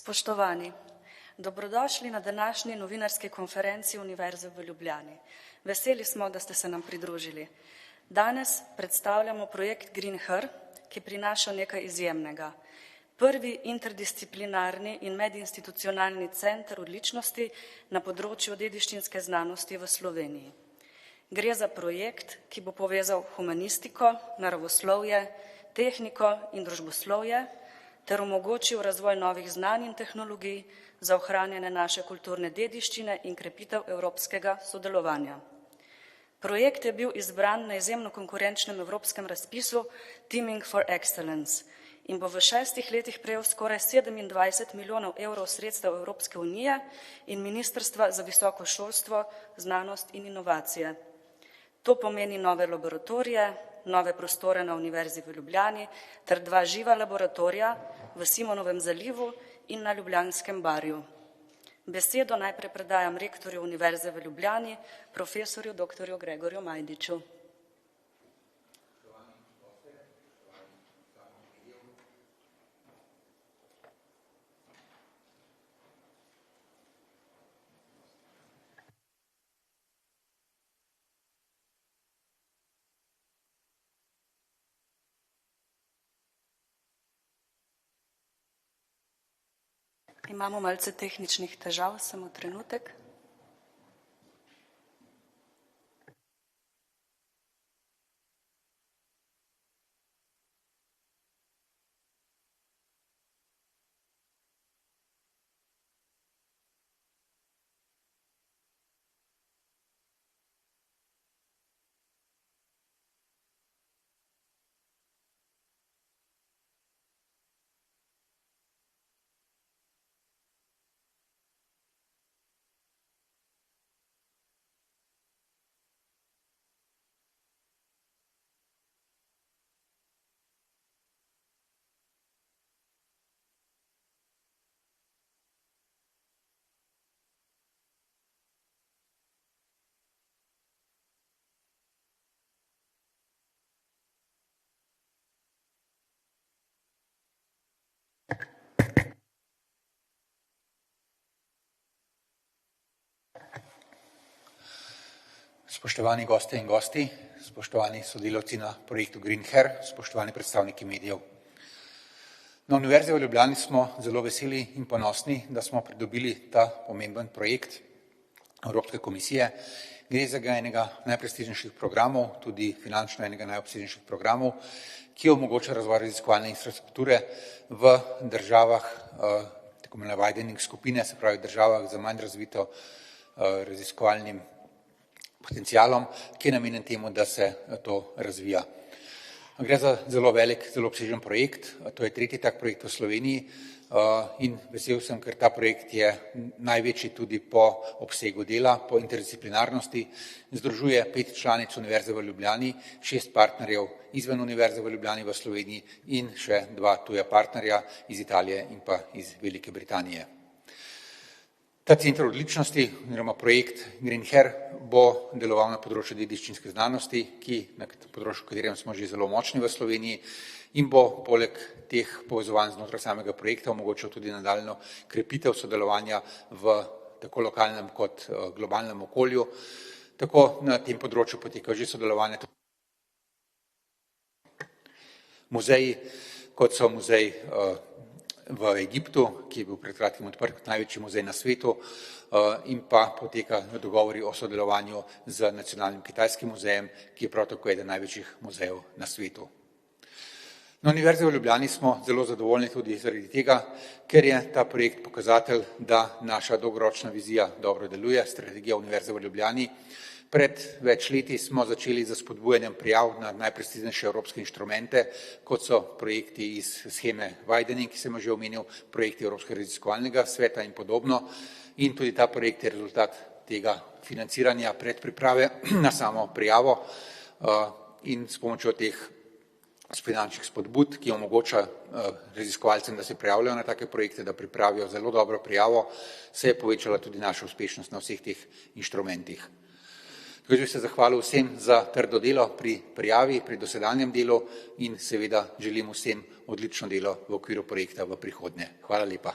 Spoštovani, dobrodošli na današnji novinarski konferenci Univerze v Ljubljani. Veseli smo, da ste se nam pridružili. Danes predstavljamo projekt GreenHer, ki prinaša nekaj izjemnega. Prvi interdisciplinarni in medinstitucionalni center odličnosti na področju dediščinske znanosti v Sloveniji. Gre za projekt, ki bo povezal humanistiko, naravoslovje, tehniko in družboslovje ter omogočil razvoj novih znanj in tehnologij za ohranjanje naše kulturne dediščine in krepitev evropskega sodelovanja. Projekt je bil izbran na izjemno konkurenčnem evropskem razpisu Teaming for Excellence in bo v 6 letih prejel skoraj 27 milijonov evrov sredstev Evropske unije in Ministrstva za visoko šolstvo, znanost in inovacije. To pomeni nove laboratorije, nove prostore na Univerzi v Ljubljani ter 2 živa laboratorija v Simonovem zalivu in na Ljubljanskem barju. Besedo najprej predajam rektorju Univerze v Ljubljani, profesorju dr. Gregorju Majdiču. Imamo malce tehničnih težav, samo trenutek. Spoštovani goste in gosti, spoštovani sodelavci na projektu GreenHer, spoštovani predstavniki medijev. Na Univerzi v Ljubljani smo zelo veseli in ponosni, da smo pridobili ta pomemben projekt Evropske komisije. Gre za enega najprestižnejših programov, tudi finančno enega najobsežnejših programov, ki omogoča razvoj raziskovalne infrastrukture v državah, tako imenovane widening skupine, se pravi državah z manj razvito raziskovalnim potencialom, ki je namenjen temu, da se to razvija. Gre za zelo velik, zelo obsežen projekt, to je 3. tak projekt v Sloveniji in vesel sem, ker ta projekt je največji tudi po obsegu dela, po interdisciplinarnosti, združuje 5 članic Univerze v Ljubljani, 6 partnerjev izven Univerze v Ljubljani v Sloveniji in še 2 tuja partnerja iz Italije in pa iz Velike Britanije. Ta center odličnosti, oziroma projekt GreenHer, bo deloval na področju dediščinske znanosti, na področju, v katerem smo že zelo močni v Sloveniji in bo poleg teh povezovanj znotraj samega projekta omogočil tudi nadaljnjo krepitev sodelovanja v tako lokalnem kot globalnem okolju. Tako na tem področju poteka že sodelovanje muzeji, kot so muzej v Egiptu, ki je bil pred kratkim odprt kot največji muzej na svetu in pa poteka dogovori o sodelovanju z Nacionalnim kitajskim muzejem, ki je prav tako eden največjih muzejev na svetu. Na Univerzi v Ljubljani smo zelo zadovoljni tudi zaradi tega, ker je ta projekt pokazatelj, da naša dolgoročna vizija dobro deluje, strategija Univerze v Ljubljani. Pred več leti smo začeli z spodbujanjem prijav na najprestižnejše evropske inštrumente, kot so projekti iz sheme Widening, ki sem jo že omenil, projekti Evropskega raziskovalnega sveta in podobno. In tudi ta projekt je rezultat tega financiranja predpriprave na samo prijavo in s pomočjo teh finančnih spodbud, ki omogoča raziskovalcem, da se prijavljajo na take projekte, da pripravijo zelo dobro prijavo, se je povečala tudi naša uspešnost na vseh teh inštrumentih. Tako bi se zahvalil vsem za trdo delo pri prijavi, pri dosedanjem delu in seveda želim vsem odlično delo v okviru projekta v prihodnje. Hvala lepa.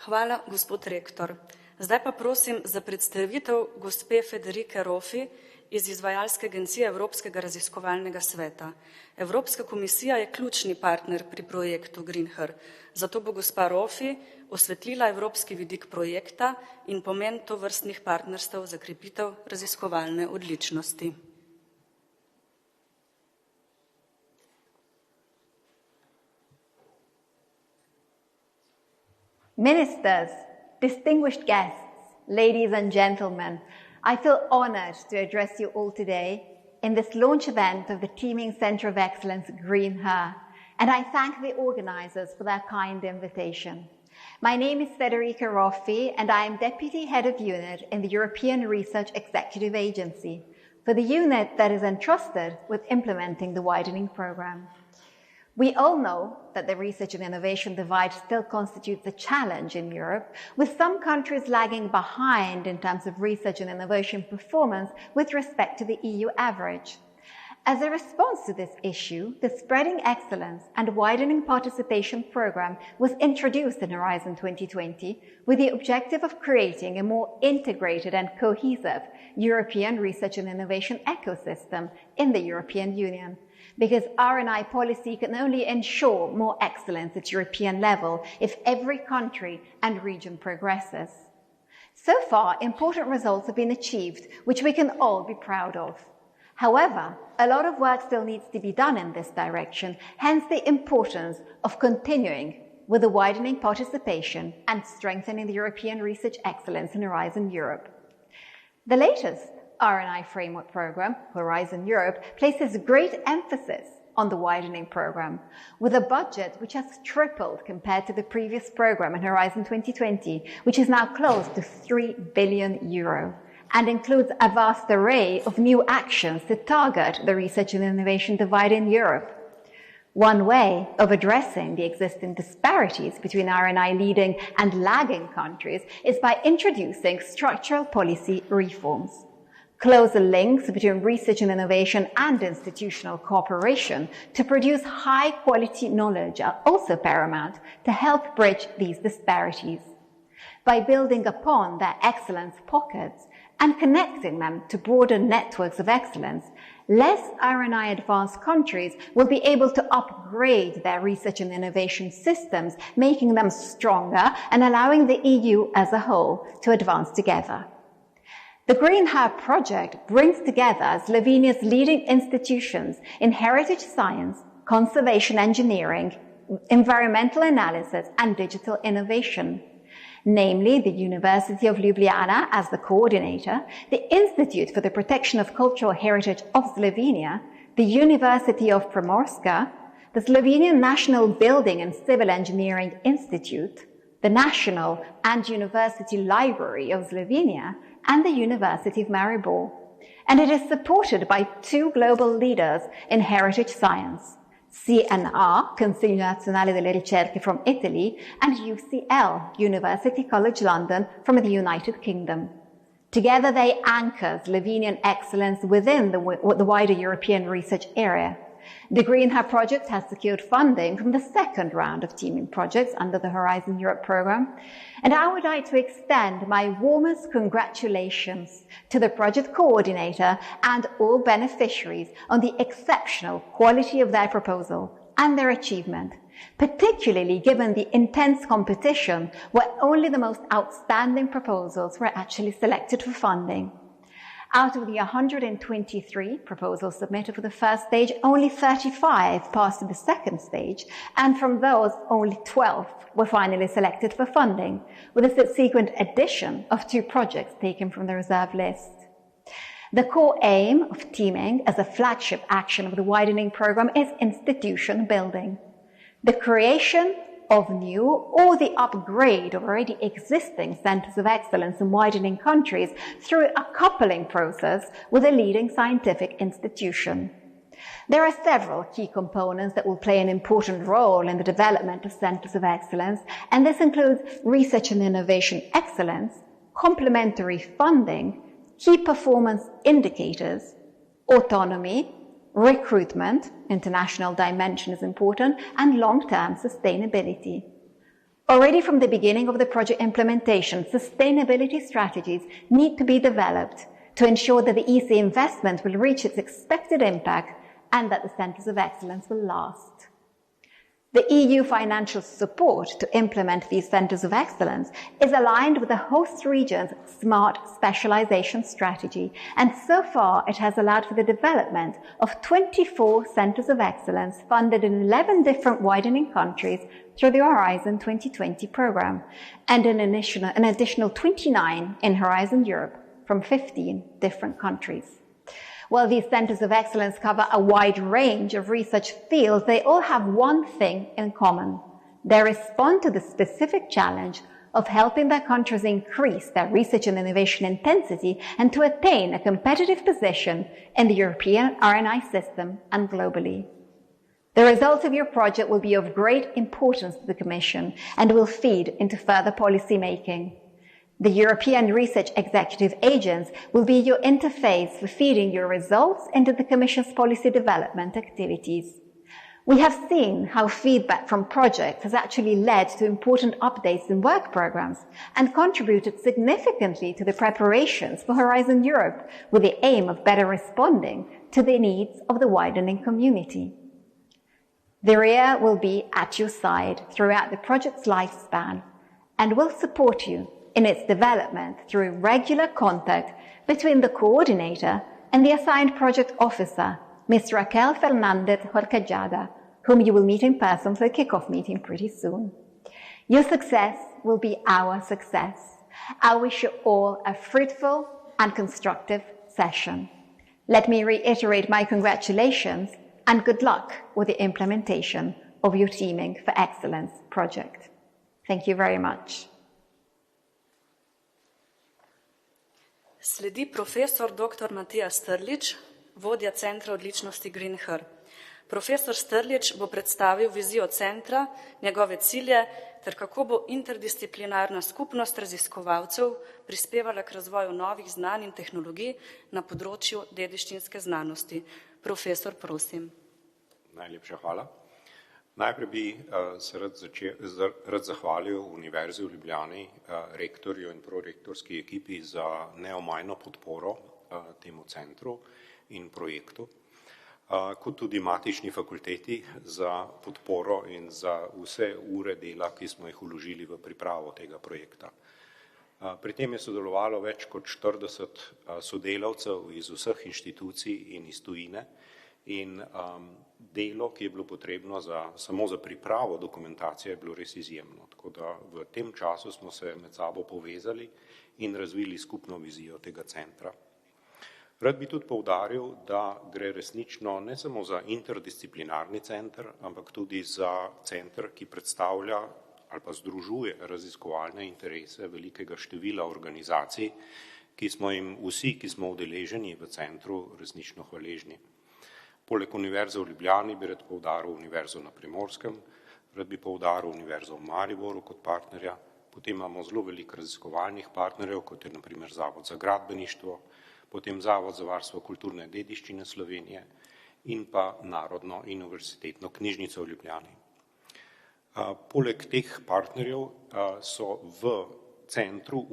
Hvala, gospod rektor. Zdaj pa prosim za predstavitev gospe Federike Rofi iz Izvajalske agencije Evropskega raziskovalnega sveta. Evropska komisija je ključni partner pri projektu GreenHer, zato bo gospa Rofi osvetlila evropski vidik projekta in pomen tovrstnih partnerstev za krepitev raziskovalne odličnosti. Ministers, distinguished guests, ladies and gentlemen, I feel honored to address you all today in this launch event of the Teaming Center of Excellence GreenHer, and I thank the organizers for their kind invitation. My name is Federica Roffi, and I am Deputy Head of Unit in the European Research Executive Agency, for the unit that is entrusted with implementing the widening program. We all know that the research and innovation divide still constitutes a challenge in Europe, with some countries lagging behind in terms of research and innovation performance with respect to the EU average. As a response to this issue, the Spreading Excellence and Widening Participation Programme was introduced in Horizon 2020 with the objective of creating a more integrated and cohesive European research and innovation ecosystem in the European Union. Because R&I policy can only ensure more excellence at European level if every country and region progresses. So far, important results have been achieved, which we can all be proud of. However, a lot of work still needs to be done in this direction, hence the importance of continuing with the widening participation and strengthening the European research excellence in Horizon Europe. The latest R&I Framework Programme, Horizon Europe, places great emphasis on the widening programme, with a budget which has tripled compared to the previous programme in Horizon 2020, which is now close to €3 billion, and includes a vast array of new actions to target the research and innovation divide in Europe. One way of addressing the existing disparities between R&I leading and lagging countries is by introducing structural policy reforms. Closer links between research and innovation and institutional cooperation to produce high-quality knowledge are also paramount to help bridge these disparities. By building upon their excellence pockets and connecting them to broader networks of excellence, less R&I advanced countries will be able to upgrade their research and innovation systems, making them stronger and allowing the EU as a whole to advance together. The GreenHer project brings together Slovenia's leading institutions in heritage science, conservation engineering, environmental analysis, and digital innovation, namely the University of Ljubljana as the coordinator, the Institute for the Protection of Cultural Heritage of Slovenia, the University of Primorska, the Slovenian National Building and Civil Engineering Institute, the National and University Library of Slovenia, and the University of Maribor. And it is supported by two global leaders in heritage science, CNR, Consiglio Nazionale delle Ricerche from Italy, and UCL, University College London from the United Kingdom. Together they anchor Slovenian excellence within the wider European research area. The GreenHer project has secured funding from the second round of teaming projects under the Horizon Europe programme, and I would like to extend my warmest congratulations to the project coordinator and all beneficiaries on the exceptional quality of their proposal and their achievement, particularly given the intense competition where only the most outstanding proposals were actually selected for funding. Out of the 123 proposals submitted for the first stage, only 35 passed to the second stage, and from those, only 12 were finally selected for funding, with a subsequent addition of 2 projects taken from the reserve list. The core aim of teaming as a flagship action of the widening programme is institution building. The creation of new or the upgrade of already existing centres of excellence in widening countries through a coupling process with a leading scientific institution. There are several key components that will play an important role in the development of centres of excellence, and this includes research and innovation excellence, complementary funding, key performance indicators, autonomy, recruitment, international dimension is important, and long-term sustainability. Already from the beginning of the project implementation, sustainability strategies need to be developed to ensure that the EC investment will reach its expected impact and that the centres of excellence will last. The EU financial support to implement these centres of excellence is aligned with the host region's smart specialisation strategy, and so far it has allowed for the development of 24 centres of excellence funded in 11 different widening countries through the Horizon 2020 programme, and an additional 29 in Horizon Europe from 15 different countries. While these centres of excellence cover a wide range of research fields, they all have one thing in common. They respond to the specific challenge of helping their countries increase their research and innovation intensity and to attain a competitive position in the European RNI system and globally. The results of your project will be of great importance to the Commission and will feed into further policy making. The European Research Executive Agents will be your interface for feeding your results into the Commission's policy development activities. We have seen how feedback from projects has actually led to important updates in work programs and contributed significantly to the preparations for Horizon Europe, with the aim of better responding to the needs of the widening community. The RIA will be at your side throughout the project's lifespan and will support you in its development through regular contact between the coordinator and the assigned project officer, Ms. Raquel Fernandez Horcajada, whom you will meet in person for the kick-off meeting pretty soon. Your success will be our success. I wish you all a fruitful and constructive session. Let me reiterate my congratulations and good luck with the implementation of your Teaming for Excellence project. Thank you very much. Sledi profesor dr. Matija Strlič, vodja Centra odličnosti GreenHer. Profesor Strlič bo predstavil vizijo centra, njegove cilje ter kako bo interdisciplinarna skupnost raziskovalcev prispevala k razvoju novih znanj in tehnologij na področju dediščinske znanosti. Profesor, prosim. Najlepša hvala. Najprej bi se rad zahvalil Univerzi v Ljubljani, rektorju in prorektorski ekipi za neomajno podporo temu centru in projektu, kot tudi matični fakulteti za podporo in za vse ure dela, ki smo jih vložili v pripravo tega projekta. Pri tem je sodelovalo več kot 40 sodelavcev iz vseh inštitucij in iz tujine in delo, ki je bilo potrebno samo za pripravo dokumentacije, je bilo res izjemno. Tako da v tem času smo se med sabo povezali in razvili skupno vizijo tega centra. Rad bi tudi poudaril, da gre resnično ne samo za interdisciplinarni center, ampak tudi za center, ki predstavlja ali pa združuje raziskovalne interese velikega števila organizacij, ki smo jim vsi, ki smo udeleženi v centru, resnično hvaležni. Poleg Univerze v Ljubljani bi rad poudaril Univerzo na Primorskem, rad bi poudaril Univerzo v Mariboru kot partnerja, potem imamo zelo veliko raziskovalnih partnerjev, kot je na primer Zavod za gradbeništvo, potem Zavod za varstvo kulturne dediščine Slovenije in pa Narodno in univerzitetno knjižnico v Ljubljani. Poleg teh partnerjev so v centru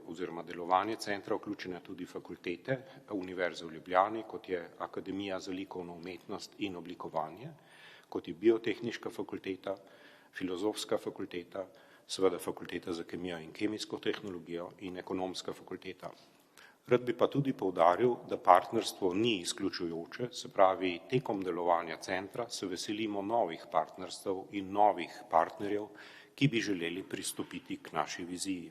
oziroma delovanje centra vključene tudi fakultete Univerze v Ljubljani, kot je Akademija za likovno umetnost in oblikovanje, kot je Biotehniška fakulteta, Filozofska fakulteta, seveda Fakulteta za kemijo in kemijsko tehnologijo in Ekonomska fakulteta. Rad bi pa tudi poudaril, da partnerstvo ni izključujoče, se pravi, tekom delovanja centra se veselimo novih partnerstv in novih partnerjev, ki bi želeli pristopiti k naši viziji.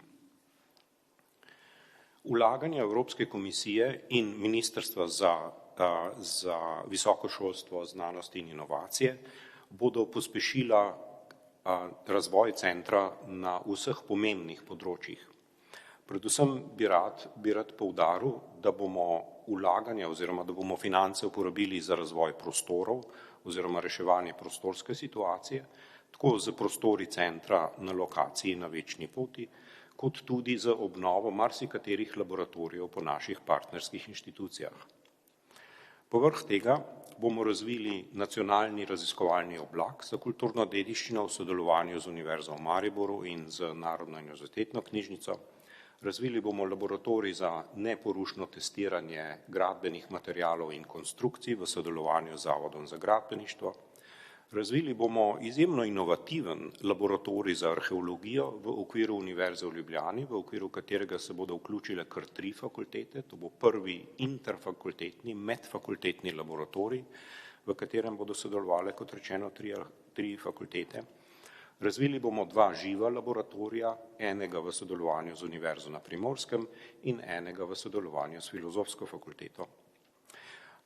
Vlaganje Evropske komisije in Ministrstva za visoko šolstvo, znanost in inovacije bodo pospešila razvoj centra na vseh pomembnih področjih. Predvsem bi rad poudaril, da bomo vlaganje oziroma da bomo finance uporabili za razvoj prostorov oziroma reševanje prostorske situacije, tako z prostori centra na lokaciji na Večni poti, kot tudi z obnovo marsikaterih laboratorijev po naših partnerskih inštitucijah. Povrh tega bomo razvili nacionalni raziskovalni oblak za kulturno dediščino v sodelovanju z Univerzo v Mariboru in z Narodno univerzitetno knjižnico. Razvili bomo laboratorij za neporušno testiranje gradbenih materialov in konstrukcij v sodelovanju z Zavodom za gradbeništvo. Razvili bomo izjemno inovativen laboratorij za arheologijo v okviru Univerze v Ljubljani, v okviru katerega se bodo vključile kar 3 fakultete. To bo prvi interfakultetni, medfakultetni laboratorij, v katerem bodo sodelovali, kot rečeno, 3 fakultete. Razvili bomo 2 živa laboratorija, enega v sodelovanju z Univerzo na Primorskem in enega v sodelovanju s Filozofsko fakulteto.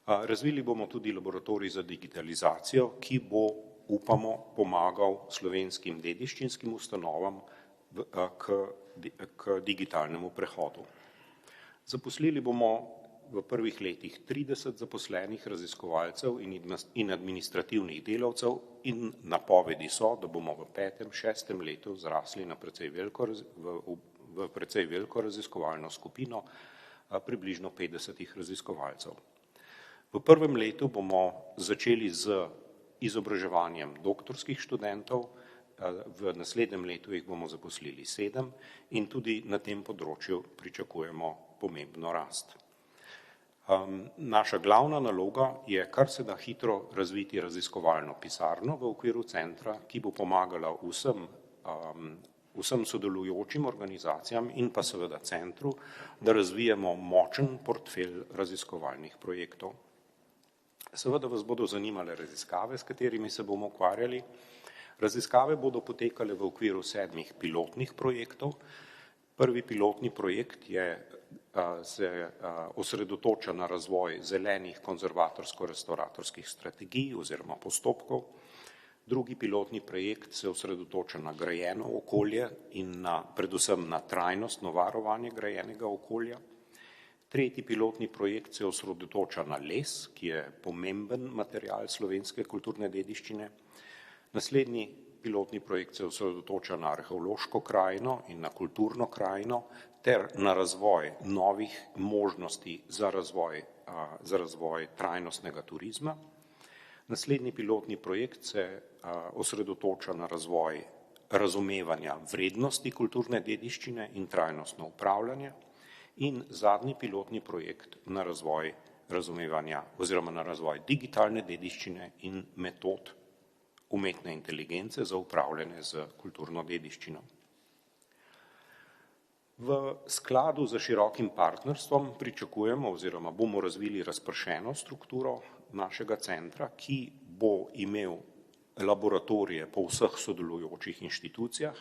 Razvili bomo tudi laboratorij za digitalizacijo, ki bo, upamo, pomagal slovenskim dediščinskim ustanovam k digitalnemu prehodu. Zaposlili bomo v prvih letih 30 zaposlenih raziskovalcev in administrativnih delavcev in napovedi so, da bomo v 5., 6. letu zrasli na precej veliko raziskovalno skupino, približno 50 raziskovalcev. V prvem letu bomo začeli z izobraževanjem doktorskih študentov, v naslednjem letu jih bomo zaposlili 7 in tudi na tem področju pričakujemo pomembno rast. Naša glavna naloga je kar se da hitro razviti raziskovalno pisarno v okviru centra, ki bo pomagala vsem sodelujočim organizacijam in pa seveda centru, da razvijemo močen portfelj raziskovalnih projektov. Seveda vas bodo zanimale raziskave, s katerimi se bomo ukvarjali. Raziskave bodo potekale v okviru 7 pilotnih projektov. Prvi pilotni projekt se osredotoča na razvoj zelenih konzervatorsko-restauratorskih strategij oziroma postopkov. Drugi pilotni projekt se osredotoča na grajeno okolje in predvsem na trajnostno varovanje grajenega okolja. Tretji pilotni projekt se osredotoča na les, ki je pomemben material slovenske kulturne dediščine. Naslednji pilotni projekt se osredotoča na arheološko krajino in na kulturno krajino ter na razvoj novih možnosti za razvoj trajnostnega turizma. Naslednji pilotni projekt se osredotoča na razvoj razumevanja vrednosti kulturne dediščine in trajnostno upravljanje. In zadnji pilotni projekt na razvoj razumevanja oziroma na razvoj digitalne dediščine in metod umetne inteligence za upravljanje z kulturno dediščino. V skladu z širokim partnerstvom pričakujemo oziroma bomo razvili razpršeno strukturo našega centra, ki bo imel laboratorije po vseh sodelujočih inštitucijah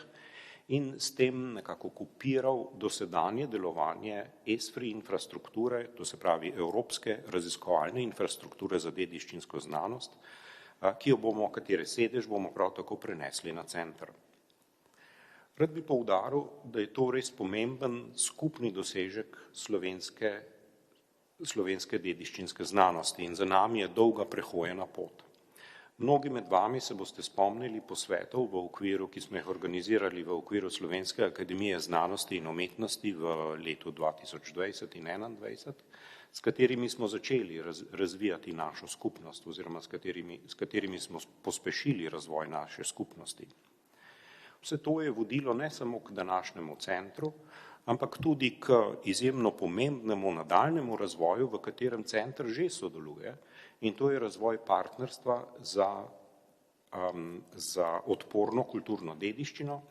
in s tem nekako kopiral dosedanje delovanje ESFRI infrastrukture, to se pravi Evropske raziskovalne infrastrukture za dediščinsko znanost, katere sedež bomo prav tako prenesli na center. Rad bi poudaril, da je to res pomemben skupni dosežek slovenske dediščinske znanosti in za nami je dolga prehojena pot. Mnogi med vami se boste spomnili posvetov ki smo jih organizirali v okviru Slovenske akademije znanosti in umetnosti v letu 2020 in 2021, s katerimi smo začeli razvijati našo skupnost oziroma s katerimi smo pospešili razvoj naše skupnosti. Vse to je vodilo ne samo k današnjemu centru, ampak tudi k izjemno pomembnemu nadaljnjemu razvoju, v katerem center že sodeluje, in to je razvoj partnerstva za odporno kulturno dediščino.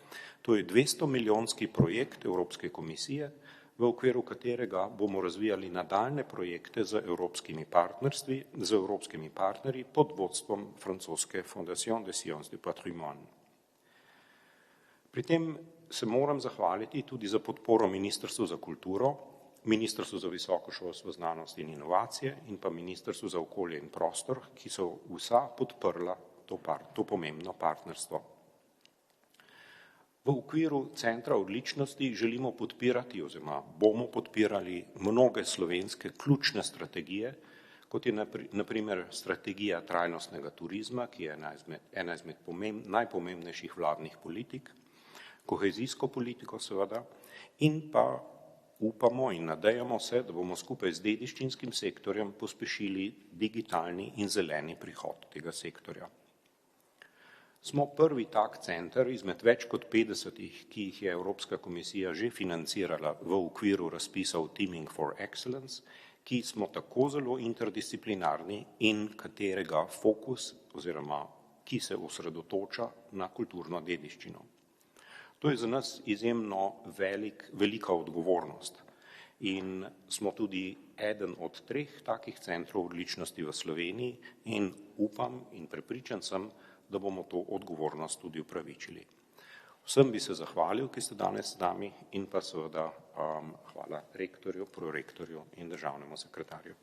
To je 200-milijonski projekt Evropske komisije, v okviru katerega bomo razvijali nadaljne projekte z evropskimi partnerji pod vodstvom francoske Fondation des Sciences du Patrimoine. Pri tem se moram zahvaliti tudi za podporo Ministrstvu za kulturo, Ministrstvu za visoko šolstvo, znanost in inovacije in pa Ministrstvu za okolje in prostor, ki so vsa podprla to pomembno partnerstvo. V okviru Centra odličnosti želimo podpirati oziroma bomo podpirali mnoge slovenske ključne strategije, kot je na primer strategija trajnostnega turizma, ki je ena izmed najpomembnejših vladnih politik, kohezijsko politiko seveda in pa Upamo in nadejamo se, da bomo skupaj z dediščinskim sektorjem pospešili digitalni in zeleni prihod tega sektorja. Smo prvi tak center izmed več kot 50, ki jih je Evropska komisija že financirala v okviru razpisov Teaming for Excellence, ki smo tako zelo interdisciplinarni in katerega fokus oziroma ki se osredotoča na kulturno dediščino. To je za nas izjemno velika odgovornost in smo tudi eden od 3 takih centrov odličnosti v Sloveniji in upam in prepričan sem, da bomo to odgovornost tudi upravičili. Vsem bi se zahvalil, ki ste danes z nami in pa seveda hvala rektorju, prorektorju in državnemu sekretarju.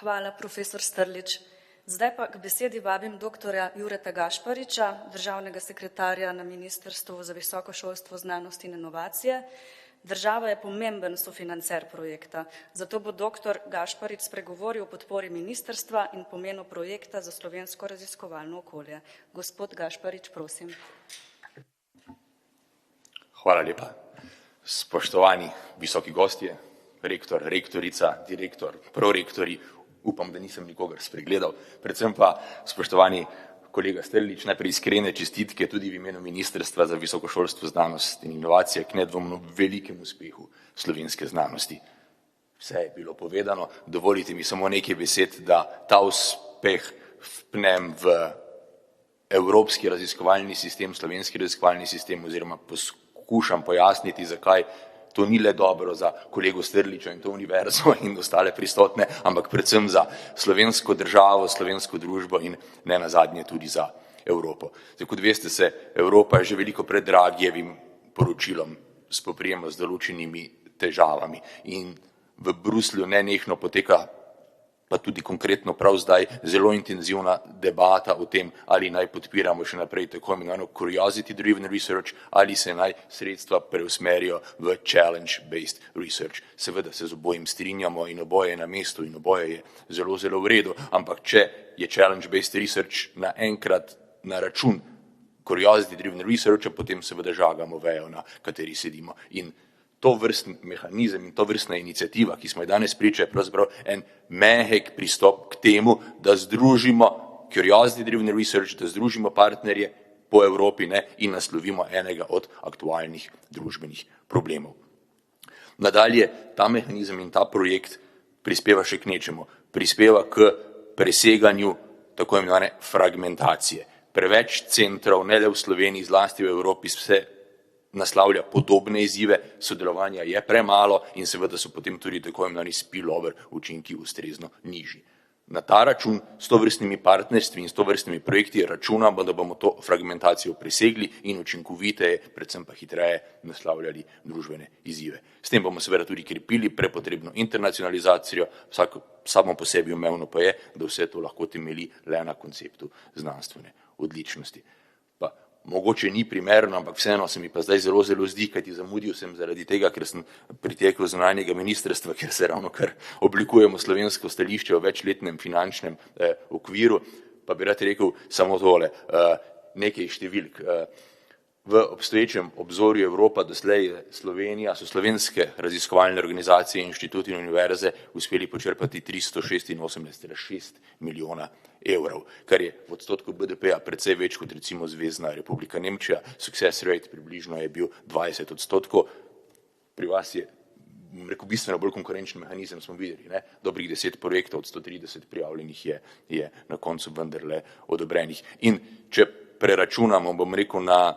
Hvala, profesor Strlič. Zdaj pa k besedi vabim doktorja Jureta Gašpariča, državnega sekretarja na Ministrstvu za visoko šolstvo, znanost in inovacije. Država je pomemben sofinancer projekta, zato bo doktor Gašparič spregovoril o podpori ministrstva in pomenu projekta za slovensko raziskovalno okolje. Gospod Gašparič, prosim. Hvala lepa. Spoštovani visoki gostje, rektor, rektorica, direktor, prorektori, upam, da nisem nikogar spregledal, predvsem pa spoštovani kolega Strlič, najprej iskrene čestitke tudi v imenu Ministrstva za visoko šolstvo, znanost in inovacije k nedvomno velikemu uspehu slovenske znanosti. Vse je bilo povedano, dovolite mi samo nekaj besed, da ta uspeh vpnem v evropski raziskovalni sistem, slovenski raziskovalni sistem oziroma poskušam pojasniti, zakaj to ni le dobro za kolego Strliča in to univerzo in ostale prisotne, ampak predvsem za slovensko državo, slovensko družbo in ne nazadnje tudi za Evropo. Zdaj, kot veste, se Evropa že veliko pred Draghijevim poročilom spoprijema z določenimi težavami in v Bruslju nenehno poteka, pa tudi konkretno prav zdaj, zelo intenzivna debata o tem, ali naj podpiramo še naprej tako imenovano curiosity-driven research, ali se naj sredstva preusmerijo v challenge-based research. Seveda se z obojim strinjamo in oboje je na mestu in oboje je zelo, zelo v redu, ampak če je challenge-based research naenkrat na račun curiosity-driven researcha, potem seveda žagamo vejo, na kateri sedimo. In to vrstni mehanizem in to vrstna iniciativa, ki smo je danes priča, je pravzaprav en mehek pristop k temu, da združimo curiosity-driven research, da združimo partnerje po Evropi in naslovimo enega od aktualnih družbenih problemov. Nadalje, ta mehanizem in ta projekt prispeva še k nečemu. Prispeva k preseganju tako imenovane fragmentacije. Preveč centrov, ne le v Sloveniji, zlasti v Evropi, se naslavlja podobne izzive, sodelovanja je premalo in seveda so potem tudi tako imenovani spillover učinki ustrezno nižji. Na ta račun s tovrstnimi partnerstvi in s tovrstnimi projekti računamo, da bomo to fragmentacijo presegli in učinkoviteje, predvsem pa hitreje naslavljali družbene izzive. S tem bomo seveda tudi krepili prepotrebno internacionalizacijo, samo po sebi umevno pa je, da vse to lahko temelji le na konceptu znanstvene odličnosti. Mogoče ni primerno, ampak vseeno se mi pa zdaj zelo, zelo zdi, kajti zamudil sem zaradi tega, ker sem pritekel zunanjega ministrstva, ker se ravno kar oblikujemo slovensko stališče o večletnem finančnem okviru, pa bi rad rekel samo tole, nekaj številk. V obstoječem obzorju Evropa doslej Slovenija, so slovenske raziskovalne organizacije, inštituti in univerze uspeli počrpati 386,6 milijona evrov, kar je v odstotku BDP-a precej več kot recimo Zvezna Republika Nemčija. Success rate približno je bil 20%. Pri vas je, rekel, bistveno bolj konkurenčen mehanizem, smo videli, dobrih 10 projektov od 130 prijavljenih je na koncu vendarle odobrenih. In če preračunamo, bom rekel, na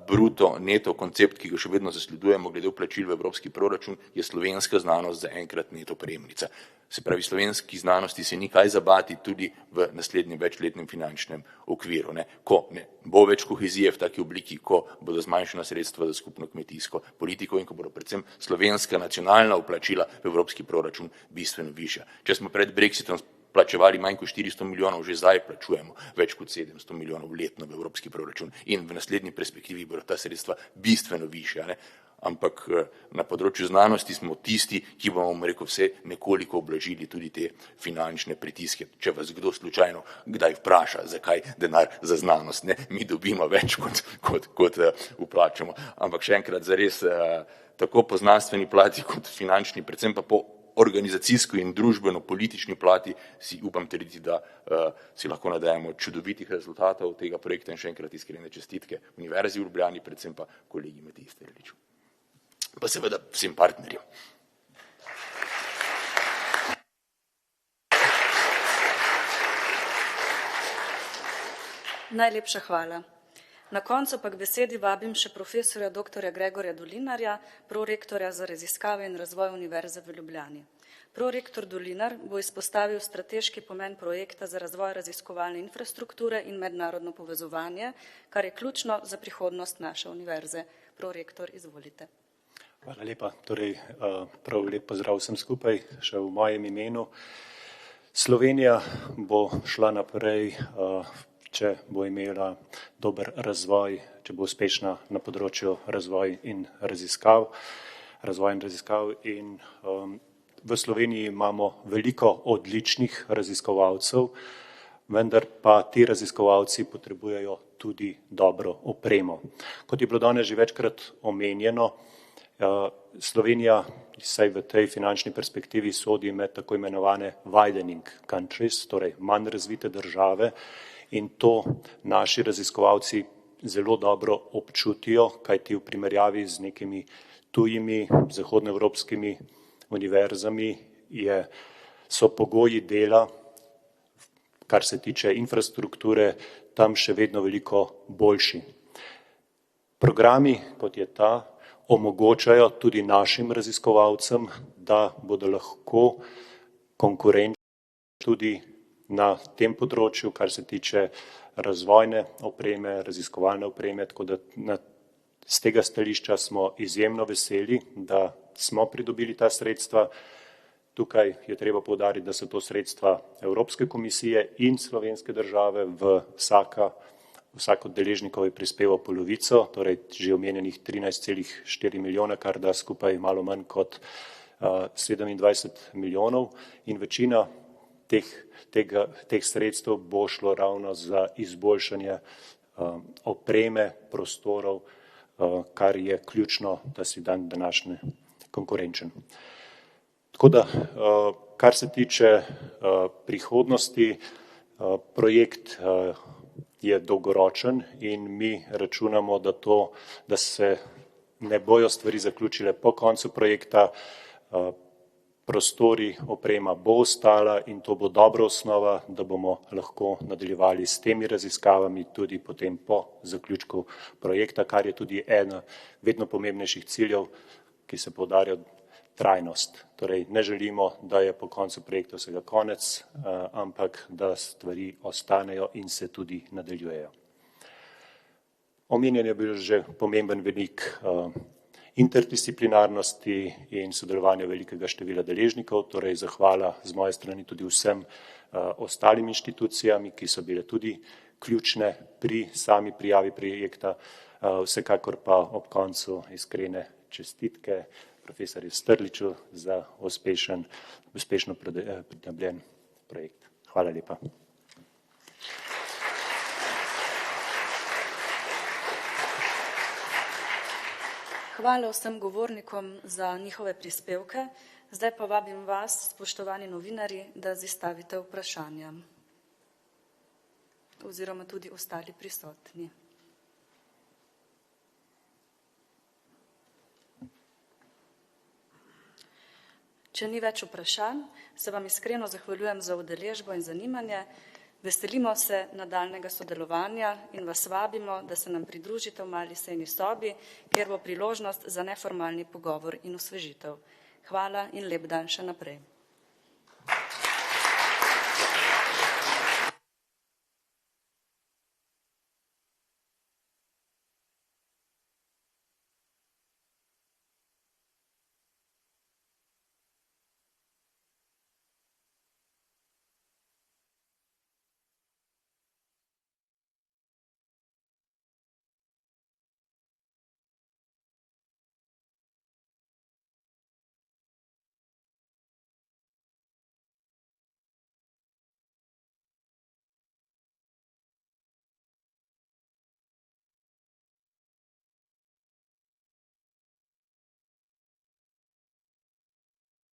bruto, neto koncept, ki ga še vedno zasledujemo glede vplačil v evropski proračun, je slovenska znanost za enkrat neto prejemnica. Se pravi, slovenski znanosti se ni kaj zabati tudi v naslednjem večletnem finančnem okviru. Ko ne bo več kohezije v taki obliki, ko bodo zmanjšana sredstva za skupno kmetijsko politiko in ko bodo predvsem slovenska nacionalna vplačila v evropski proračun bistveno višja. Če smo pred Brexitom plačevali manj kot 400 milijonov, že zdaj plačujemo več kot 700 milijonov letno v evropski proračun in v naslednji perspektivi bodo ta sredstva bistveno višja. ampak na področju znanosti smo tisti, ki bomo, rekel, vse nekoliko oblažili tudi te finančne pritiske. Če vas kdo slučajno kdaj vpraša, zakaj denar za znanost, ne, mi dobimo več, kot vplačamo. Ampak še enkrat, zares, tako po znanstveni plati kot finančni, predvsem pa po organizacijsko in družbeno-politični plati si upam trditi, da si lahko nadejamo čudovitih rezultatov tega projekta in še enkrat iskrene čestitke Univerzi v Ljubljani, predvsem pa kolegi Matiji Sterliču. Pa seveda vsem partnerjem. Najlepša hvala. Na koncu pa k besedi vabim še profesorja dr. Gregorja Dolinarja, prorektorja za raziskave in razvoj Univerze v Ljubljani. Prorektor Dolinar bo izpostavil strateški pomen projekta za razvoj raziskovalne infrastrukture in mednarodno povezovanje, kar je ključno za prihodnost naše univerze. Prorektor, izvolite. Hvala lepa. Torej, prav lep pozdrav vsem skupaj, še v mojem imenu. Slovenija bo šla naprej, če bo imela dober razvoj, če bo uspešna na področju razvoj in raziskav. In v Sloveniji imamo veliko odličnih raziskovalcev, vendar pa ti raziskovalci potrebujejo tudi dobro opremo. Kot je bilo danes že večkrat omenjeno, Slovenija, saj v tej finančni perspektivi sodi med tako imenovane widening countries, torej manj razvite države, in to naši raziskovalci zelo dobro občutijo, kajti v primerjavi z nekimi tujimi zahodnoevropskimi univerzami so pogoji dela, kar se tiče infrastrukture, tam še vedno veliko boljši. Programi, kot je ta, omogočajo tudi našim raziskovalcem, da bodo lahko konkurenčni tudi na tem področju, kar se tiče razvojne opreme, raziskovalne opreme, tako da z tega stališča smo izjemno veseli, da smo pridobili ta sredstva. Tukaj je treba poudariti, da so to sredstva Evropske komisije in slovenske države, vsak od deležnikov je prispeval polovico, torej že omenjenih 13,4 milijona, kar da skupaj malo manj kot 27 milijonov in večina teh sredstev bo šlo ravno za izboljšanje opreme, prostorov, kar je ključno, da si dan današnji konkurenčen. Tako da, kar se tiče prihodnosti, projekt je dolgoročen in mi računamo, da se ne bojo stvari zaključile po koncu projekta, prostori, oprema bo ostala in to bo dobra osnova, da bomo lahko nadaljevali s temi raziskavami tudi potem po zaključku projekta, kar je tudi ena vedno pomembnejših ciljev, ki se poudarja trajnost. Torej, ne želimo, da je po koncu projekta vsega konec, ampak da stvari ostanejo in se tudi nadaljujejo. Omenjen je bil že pomemben vidik interdisciplinarnosti in sodelovanja velikega števila deležnikov, torej zahvala z moje strani tudi vsem ostalim inštitucijam, ki so bile tudi ključne pri sami prijavi projekta, vsekakor pa ob koncu iskrene čestitke profesorju Sterliču za uspešno pridobljen projekt. Hvala lepa. Hvala vsem govornikom za njihove prispevke. Zdaj pa vabim vas, spoštovani novinarji, da zastavite vprašanja. Oziroma tudi ostali prisotni. Če ni več vprašanj, se vam iskreno zahvaljujem za udeležbo in zanimanje. Veselimo se nadaljnega sodelovanja in vas vabimo, da se nam pridružite v mali sejni sobi, kjer bo priložnost za neformalni pogovor in osvežitev. Hvala in lep dan še naprej.